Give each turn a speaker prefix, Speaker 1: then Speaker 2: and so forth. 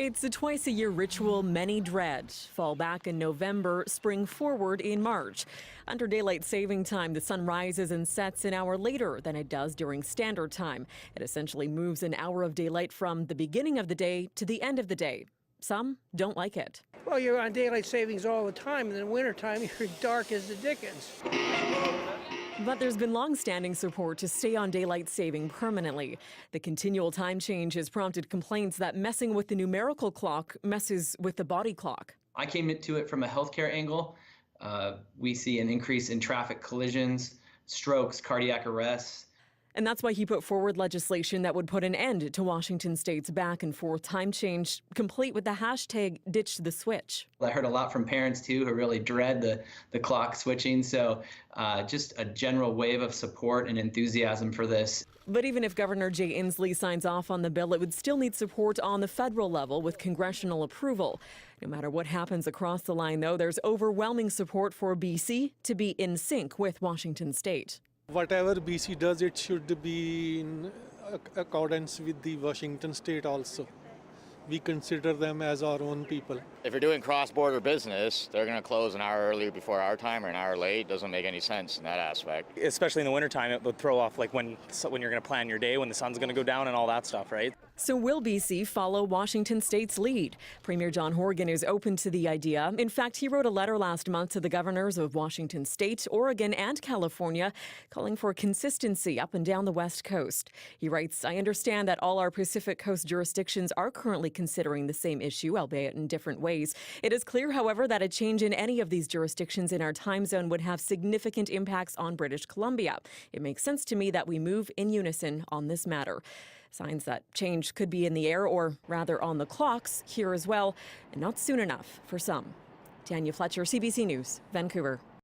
Speaker 1: It's a twice-a-year ritual many dread. Fall back in November, spring forward in March. Under daylight saving time, the sun rises and sets an hour later than it does during standard time. It essentially moves an hour of daylight from the beginning of the day to the end of the day. Some don't like it.
Speaker 2: Well, you're on daylight savings all the time, and in the wintertime, you're dark as the dickens.
Speaker 1: But there's been long-standing support to stay on daylight saving permanently. The continual time change has prompted complaints that messing with the numerical clock messes with the body clock.
Speaker 3: I came into it from a healthcare angle. We see an increase in traffic collisions, strokes, cardiac arrests.
Speaker 1: And that's why he put forward legislation that would put an end to Washington State's back and forth time change, complete with the hashtag Ditch the Switch.
Speaker 3: I heard a lot from parents, too, who really dread the clock switching. So just a general wave of support and enthusiasm for this.
Speaker 1: But even if Governor Jay Inslee signs off on the bill, it would still need support on the federal level with congressional approval. No matter what happens across the line, though, there's overwhelming support for BC to be in sync with Washington State.
Speaker 4: Whatever BC does, it should be in accordance with the Washington State also. We consider them as our own people.
Speaker 5: If you're doing cross-border business, they're going to close an hour early before our time or an hour late. Doesn't make any sense in that aspect.
Speaker 6: Especially in the wintertime, it would throw off like when you're going to plan your day, when the sun's going to go down and all that stuff, right?
Speaker 1: So will BC follow Washington State's lead? Premier John Horgan is open to the idea. In fact, he wrote a letter last month to the governors of Washington State, Oregon, and California, calling for consistency up and down the West Coast. He writes, "I understand that all our Pacific Coast jurisdictions are currently considering the same issue, albeit in different ways. It is clear, however, that a change in any of these jurisdictions in our time zone would have significant impacts on British Columbia. It makes sense to me that we move in unison on this matter." Signs that change could be in the air, or rather on the clocks, here as well, and not soon enough for some. Tanya Fletcher, CBC News, Vancouver.